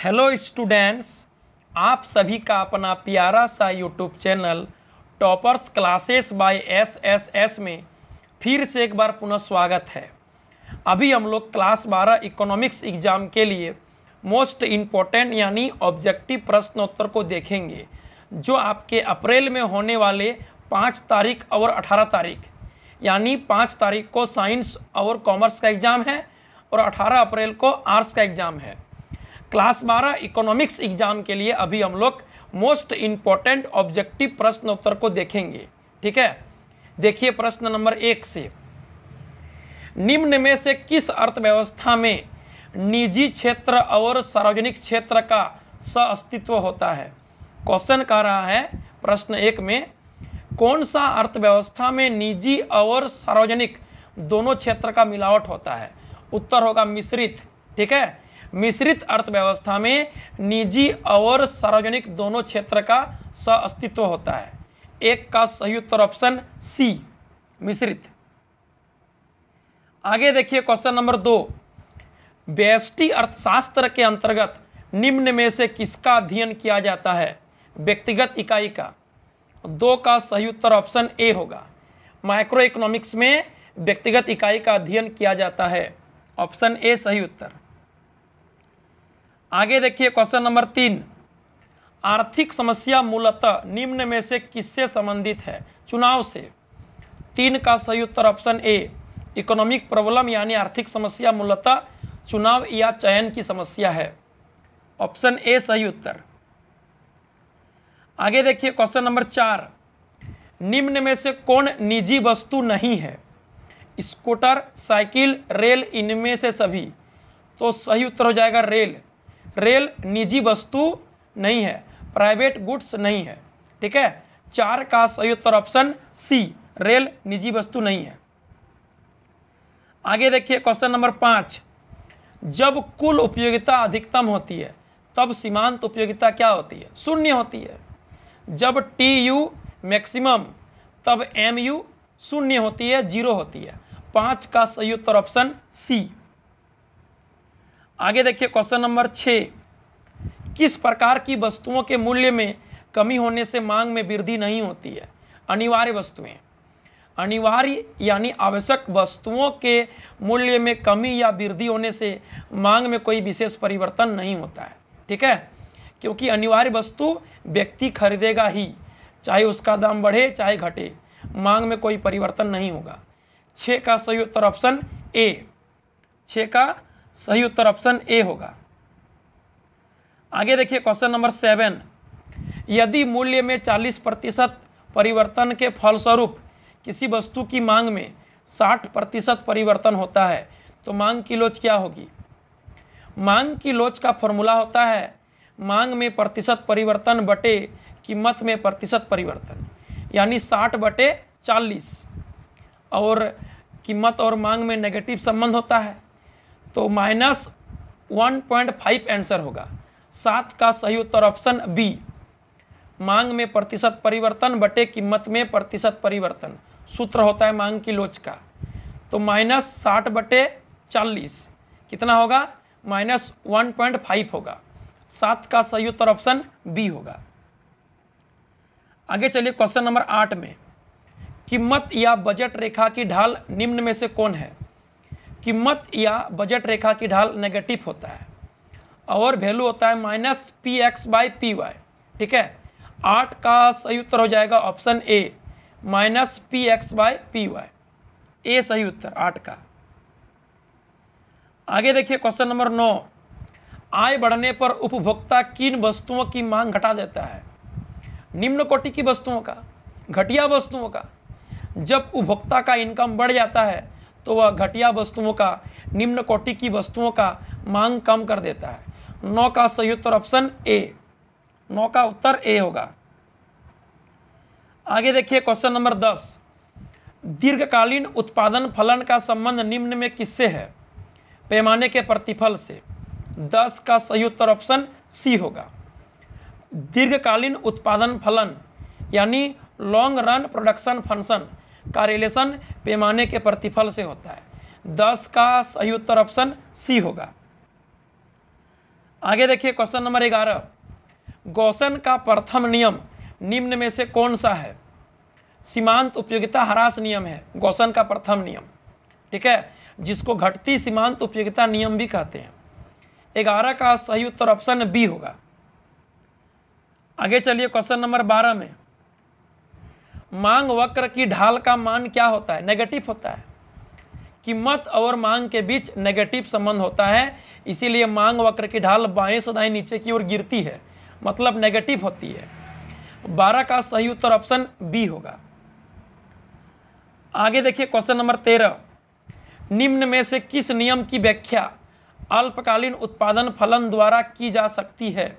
Hello students, आप सभी का अपना प्यारा सा YouTube channel toppers classes bye SSS में फिर से एक बार पुनः स्वागत है। अभी हम लोग क्लास 12 इकोनॉमिक्स एग्ज़ाम के लिए मोस्ट इम्पोर्टेंट यानी ऑब्जेक्टिव प्रश्नोत्तर को देखेंगे, जो आपके अप्रैल में होने वाले 5 तारीख और 18 तारीख यानी 5 तारीख को साइंस और कॉमर्स का एग्ज़ाम है और 18 अप्रैल को आर्ट्स का एग्ज़ाम है। क्लास 12 इकोनॉमिक्स एग्जाम के लिए अभी हम लोग मोस्ट इम्पॉर्टेंट ऑब्जेक्टिव प्रश्न उत्तर को देखेंगे। ठीक है, देखिए प्रश्न नंबर 1 से, निम्न में से किस अर्थव्यवस्था में निजी क्षेत्र और सार्वजनिक क्षेत्र का सहअस्तित्व होता है। क्वेश्चन कह रहा है प्रश्न 1 में, कौन सा अर्थव्यवस्था में निजी और सार्वजनिक दोनों क्षेत्र का मिलावट होता है। उत्तर होगा मिश्रित। ठीक है, मिश्रित अर्थव्यवस्था में निजी और सार्वजनिक दोनों क्षेत्र का सहअस्तित्व होता है। एक का सही उत्तर ऑप्शन सी, मिश्रित। आगे देखिए क्वेश्चन नंबर 2, व्यष्टि अर्थशास्त्र के अंतर्गत निम्न में से किसका अध्ययन किया जाता है। व्यक्तिगत इकाई का। 2 का सही उत्तर ऑप्शन ए होगा। माइक्रो इकोनॉमिक्स में व्यक्तिगत इकाई का अध्ययन किया जाता है। ऑप्शन ए सही उत्तर। आगे देखिए क्वेश्चन नंबर 3, आर्थिक समस्या मूलतः निम्न में से किससे संबंधित है। चुनाव से। 3 का सही उत्तर ऑप्शन ए, इकोनॉमिक प्रॉब्लम यानी आर्थिक समस्या मूलतः चुनाव या चयन की समस्या है। ऑप्शन ए सही उत्तर। आगे देखिए क्वेश्चन नंबर 4, निम्न में से कौन निजी वस्तु नहीं है। स्कूटर, साइकिल, रेल, इनमें से सभी। तो सही उत्तर हो जाएगा रेल। रेल निजी वस्तु नहीं है, प्राइवेट गुड्स नहीं है। ठीक है, 4 का सही उत्तर ऑप्शन सी, रेल निजी वस्तु नहीं है। आगे देखिए क्वेश्चन नंबर 5, जब कुल उपयोगिता अधिकतम होती है तब सीमांत उपयोगिता क्या होती है। शून्य होती है। जब टीयू मैक्सिमम तब एमयू शून्य होती है, 0 होती है। 5 का सही उत्तर ऑप्शन सी। आगे देखिए क्वेश्चन नंबर 6, किस प्रकार की वस्तुओं के मूल्य में कमी होने से मांग में वृद्धि नहीं होती है। अनिवार्य वस्तुएं। अनिवार्य यानी आवश्यक वस्तुओं के मूल्य में कमी या वृद्धि होने से मांग में कोई विशेष परिवर्तन नहीं होता है। ठीक है, क्योंकि अनिवार्य वस्तु व्यक्ति खरीदेगा ही, चाहे उसका दाम बढ़े चाहे घटे, मांग में कोई परिवर्तन नहीं होगा। 6 का सही उत्तर ऑप्शन ए, 6 का सही उत्तर ऑप्शन ए होगा। आगे देखिए क्वेश्चन नंबर 7, यदि मूल्य में 40% परिवर्तन के फलस्वरूप किसी वस्तु की मांग में 60% परिवर्तन होता है तो मांग की लोच क्या होगी। मांग की लोच का फॉर्मूला होता है मांग में प्रतिशत परिवर्तन बटे कीमत में प्रतिशत परिवर्तन, यानी 60/40 और कीमत और मांग में नेगेटिव संबंध होता है तो -1.5 आंसर होगा। 7 का सही उत्तर ऑप्शन बी, मांग में प्रतिशत परिवर्तन बटे कीमत में प्रतिशत परिवर्तन सूत्र होता है मांग की लोच का। तो -60/40 कितना होगा, -1.5 होगा। 7 का सही उत्तर ऑप्शन बी होगा। आगे चलिए क्वेश्चन नंबर 8 में, कीमत या बजट रेखा की ढाल निम्न में से कौन है। कीमत या बजट रेखा की ढाल नेगेटिव होता है और वैल्यू होता है -px/py। ठीक है, 8 का सही उत्तर हो जाएगा ऑप्शन ए, -px/py। ए सही उत्तर 8 का। आगे देखिए क्वेश्चन नंबर 9, आय बढ़ने पर उपभोक्ता किन वस्तुओं की मांग घटा देता है। निम्न कोटि की वस्तुओं का, घटिया वस्तुओं का। जब उपभोक्ता का इनकम बढ़ जाता है तो वह घटिया वस्तुओं का, निम्न कोटि की वस्तुओं का मांग कम कर देता है। 9 का सही उत्तर ऑप्शन ए, 9 का उत्तर ए होगा। आगे देखिए क्वेश्चन नंबर 10, दीर्घकालीन उत्पादन फलन का संबंध निम्न में किससे है। पैमाने के प्रतिफल से। 10 का सही उत्तर ऑप्शन सी होगा। दीर्घकालीन उत्पादन फलन यानी लॉन्ग रन प्रोडक्शन फंक्शन का रिलेशन पैमाने के प्रतिफल से होता है। 10 का सही उत्तर ऑप्शन सी होगा। आगे देखिए क्वेश्चन नंबर 11, गॉसन का प्रथम नियम निम्न में से कौन सा है? सीमांत उपयोगिता ह्रास नियम है गॉसन का प्रथम नियम, ठीक है, जिसको घटती सीमांत उपयोगिता नियम भी कहते हैं। 11 का सही उत्तर ऑप्शन बी होगा। आगे चलिए क्वेश्चन नंबर 12 में, मांग वक्र की ढाल का मान क्या होता है? नेगेटिव होता है। कीमत और मांग के बीच नेगेटिव संबंध होता है, इसीलिए मांग वक्र की ढाल बाएं से दाएं नीचे की ओर गिरती है, मतलब नेगेटिव होती है। 12 का सही उत्तर ऑप्शन बी होगा। आगे देखिए क्वेश्चन नंबर 13, निम्न में से किस नियम की व्याख्या अल्पकालीन उत्पादन फलन द्वारा की जा सकती है?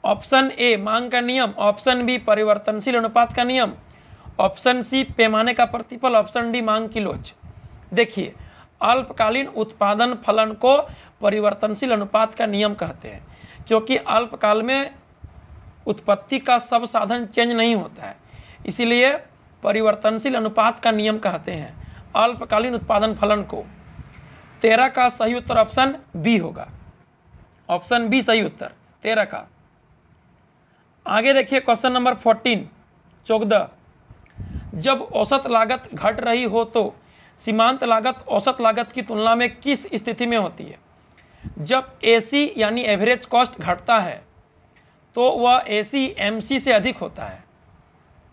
ऑप्शन ए मांग का नियम, ऑप्शन बी परिवर्तनशील अनुपात का नियम, ऑप्शन सी पैमाने का प्रतिफल, ऑप्शन डी मांग की लोच। देखिए, अल्पकालीन उत्पादन फलन को परिवर्तनशील अनुपात का नियम कहते हैं, क्योंकि अल्पकाल में उत्पत्ति का सब साधन चेंज नहीं होता है, इसीलिए परिवर्तनशील अनुपात का नियम कहते हैं अल्पकालीन उत्पादन फलन को। 13 का सही उत्तर ऑप्शन बी होगा, ऑप्शन बी सही उत्तर 13 का। आगे देखिए क्वेश्चन नंबर 14, जब औसत लागत घट रही हो तो सीमांत लागत औसत लागत की तुलना में किस स्थिति में होती है? जब AC यानी एवरेज कॉस्ट घटता है तो वह AC MC से अधिक होता है,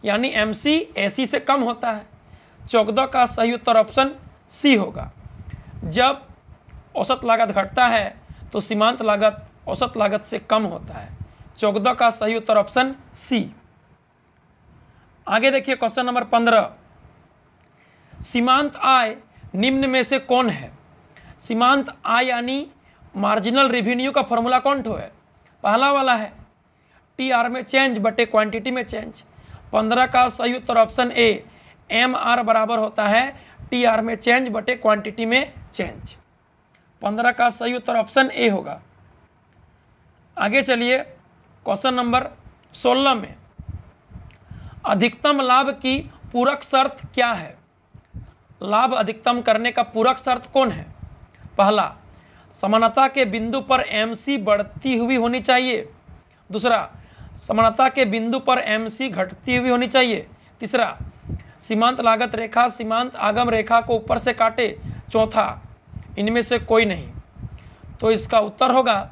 यानी MC AC से कम होता है। 14 का सही उत्तर ऑप्शन सी होगा। जब औसत लागत घटता है तो सीमांत लागत औसत लागत से कम होता है। 14 का सही उत्तर ऑप्शन सी। आगे देखिए क्वेश्चन नंबर 15, सीमांत आय निम्न में से कौन है? सीमांत आय यानी मार्जिनल रेवेन्यू का फॉर्मूला कौन ठो है? पहला वाला है TR में चेंज बटे क्वांटिटी में चेंज। 15 का सही उत्तर ऑप्शन ए, MR बराबर होता है TR में चेंज बटे क्वांटिटी में चेंज। 15 का सही उत्तर ऑप्शन ए होगा। आगे चलिए क्वेश्चन नंबर 16 में, अधिकतम लाभ की पूरक शर्त क्या है? लाभ अधिकतम करने का पूरक शर्त कौन है? पहला, समानता के बिंदु पर MC बढ़ती हुई होनी चाहिए। दूसरा, समानता के बिंदु पर MC घटती हुई होनी चाहिए। तीसरा, सीमांत लागत रेखा सीमांत आगम रेखा को ऊपर से काटे। चौथा, इनमें से कोई नहीं। तो इसका उत्तर होगा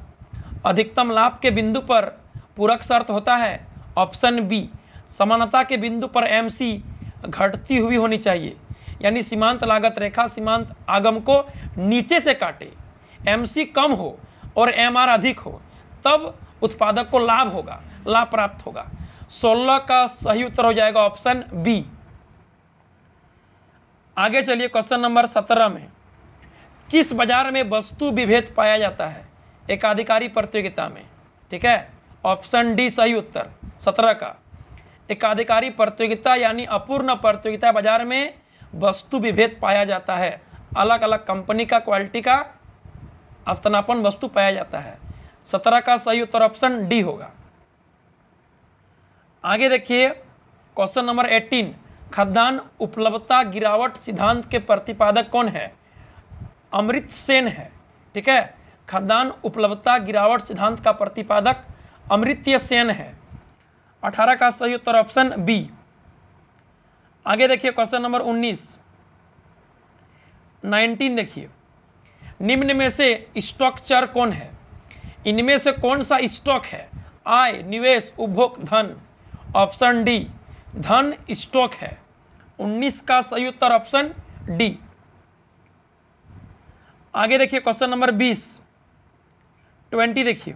अधिकतम लाभ के बिंदु पर पूरक शर्त होता है ऑप्शन बी, समानता के बिंदु पर MC घटती हुई होनी चाहिए, यानी सीमांत लागत रेखा सीमांत आगम को नीचे से काटे, MC कम हो और MR अधिक हो, तब उत्पादक को लाभ होगा, लाभ प्राप्त होगा। 16 का सही उत्तर हो जाएगा ऑप्शन बी। आगे चलिए क्वेश्चन नंबर 17 में, किस बाजार में वस्तु विभेद पाया जाता है? एकाधिकारी प्रतियोगिता में, ठीक है, ऑप्शन डी सही उत्तर 17 का। एकाधिकारी प्रतियोगिता यानी अपूर्ण प्रतियोगिता बाजार में वस्तु विभेद पाया जाता है, अलग अलग कंपनी का क्वालिटी का स्थानापन्न वस्तु पाया जाता है। 17 का सही उत्तर ऑप्शन डी होगा। आगे देखिए क्वेश्चन नंबर 18, खाद्यान्न उपलब्धता गिरावट सिद्धांत के प्रतिपादक कौन है? अमृत सेन है, ठीक है, खाद्यान्न उपलब्धता गिरावट सिद्धांत का प्रतिपादक अमृत्य सेन है। 18 का सही उत्तर ऑप्शन बी। आगे देखिए क्वेश्चन नंबर 19 देखिए, निम्न में से स्टॉक चर कौन है? इनमें से कौन सा स्टॉक है? आय, निवेश, उपभोग, धन। ऑप्शन डी, धन स्टॉक है। 19 का सही उत्तर ऑप्शन डी। आगे देखिए क्वेश्चन नंबर 20 देखिए,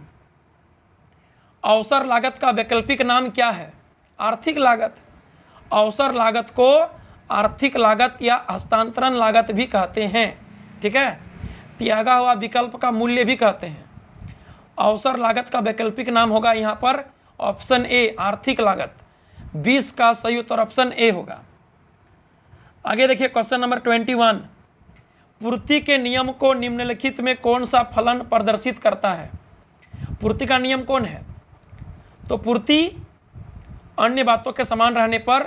अवसर लागत का वैकल्पिक नाम क्या है? आर्थिक लागत। अवसर लागत को आर्थिक लागत या हस्तांतरण लागत भी कहते हैं, ठीक है, त्यागा हुआ विकल्प का मूल्य भी कहते हैं। अवसर लागत का वैकल्पिक नाम होगा यहाँ पर ऑप्शन ए, आर्थिक लागत। 20 का सही उत्तर ऑप्शन ए होगा। आगे देखिए क्वेश्चन नंबर 21, पूर्ति के नियम को निम्नलिखित में कौन सा फलन प्रदर्शित करता है? पूर्ति का नियम कौन है? तो पूर्ति अन्य बातों के समान रहने पर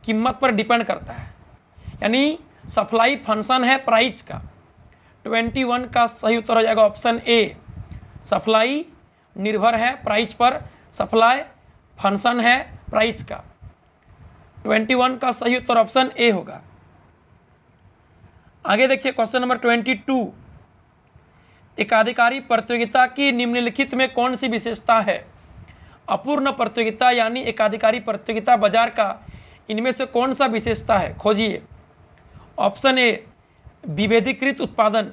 कीमत पर डिपेंड करता है, यानी सप्लाई फंक्शन है प्राइस का। 21 का सही उत्तर हो जाएगा ऑप्शन ए, सप्लाई निर्भर है प्राइस पर, सप्लाई फंक्शन है प्राइस का। 21 का सही उत्तर ऑप्शन ए होगा। आगे देखिए क्वेश्चन नंबर 22, एकाधिकारी प्रतियोगिता की निम्नलिखित में कौन सी विशेषता है? अपूर्ण प्रतियोगिता यानी एकाधिकारी प्रतियोगिता बाजार का इनमें से कौन सा विशेषता है? खोजिए। ऑप्शन ए विभेदीकृत उत्पादन,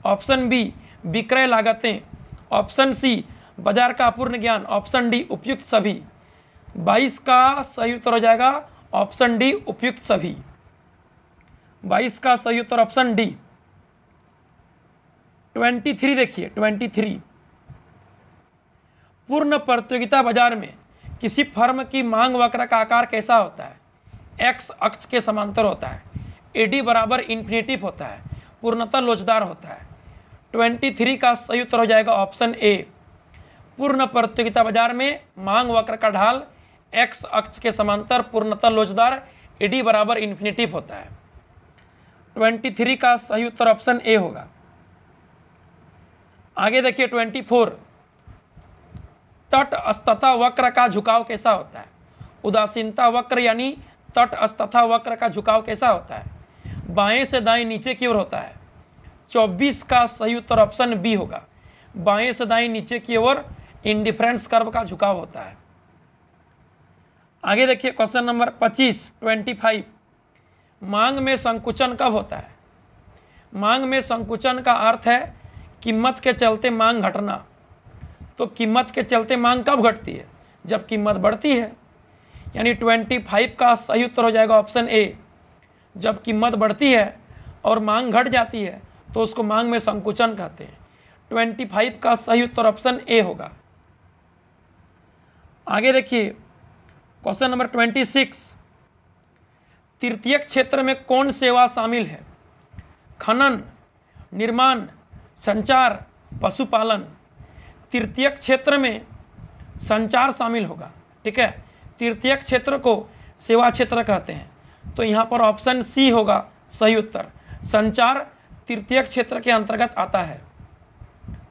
ऑप्शन बी विक्रय लागतें, ऑप्शन सी बाजार का अपूर्ण ज्ञान, ऑप्शन डी उपयुक्त सभी। 22 का सही उत्तर हो जाएगा ऑप्शन डी उपयुक्त सभी। 22 का सही उत्तर ऑप्शन डी। 23 देखिए 23, पूर्ण प्रतियोगिता बाजार में किसी फर्म की मांग वक्र का आकार कैसा होता है? एक्स अक्ष के समांतर होता है, एडी बराबर इन्फिनेटिव होता है, पूर्णतः लोचदार होता है। 23 का सही उत्तर हो जाएगा ऑप्शन ए। पूर्ण प्रतियोगिता बाजार में मांग वक्र का ढाल एक्स अक्ष के समांतर, पूर्णतः लोचदार, एडी बराबर इन्फिनेटिव होता है। 23 का सही उत्तर ऑप्शन ए होगा। आगे देखिए 24, तटस्थता वक्र का झुकाव कैसा होता है? उदासीनता वक्र यानी तटस्थता वक्र का झुकाव कैसा होता है? बाएं से दाएं नीचे की ओर होता है। 24 का सही उत्तर ऑप्शन बी होगा। बाएं से दाएं नीचे की ओर इंडिफरेंस कर्व का झुकाव होता है। आगे देखिए क्वेश्चन नंबर 25, मांग में संकुचन कब होता है? मांग में संकुचन का अर्थ है कीमत के चलते मांग घटना। तो कीमत के चलते मांग कब घटती है? जब कीमत बढ़ती है। यानी 25 का सही उत्तर हो जाएगा ऑप्शन ए। जब कीमत बढ़ती है और मांग घट जाती है तो उसको मांग में संकुचन कहते हैं। 25 का सही उत्तर ऑप्शन ए होगा। आगे देखिए क्वेश्चन नंबर 26, तृतीयक क्षेत्र में कौन सेवा शामिल है? खनन, निर्माण, संचार, पशुपालन। तृतीयक क्षेत्र में संचार शामिल होगा, ठीक है। तृतीयक क्षेत्र को सेवा क्षेत्र कहते हैं, तो यहाँ पर ऑप्शन सी होगा सही उत्तर। संचार तृतीयक क्षेत्र के अंतर्गत आता है।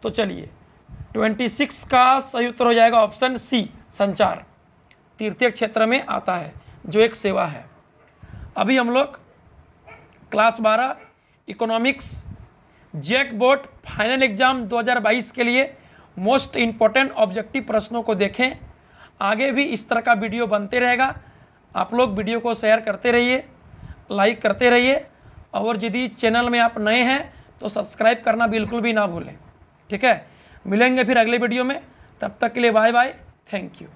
तो चलिए 26 का सही उत्तर हो जाएगा ऑप्शन सी, संचार तृतीयक क्षेत्र में आता है जो एक सेवा है। अभी हम लोग class 12 economics JAC board final exam 2022 के लिए मोस्ट इम्पोर्टेंट ऑब्जेक्टिव प्रश्नों को देखें। आगे भी इस तरह का वीडियो बनते रहेगा। आप लोग वीडियो को शेयर करते रहिए, लाइक करते रहिए, और यदि चैनल में आप नए हैं तो सब्सक्राइब करना बिल्कुल भी ना भूलें, ठीक है। मिलेंगे फिर अगले वीडियो में, तब तक के लिए बाय बाय, थैंक यू।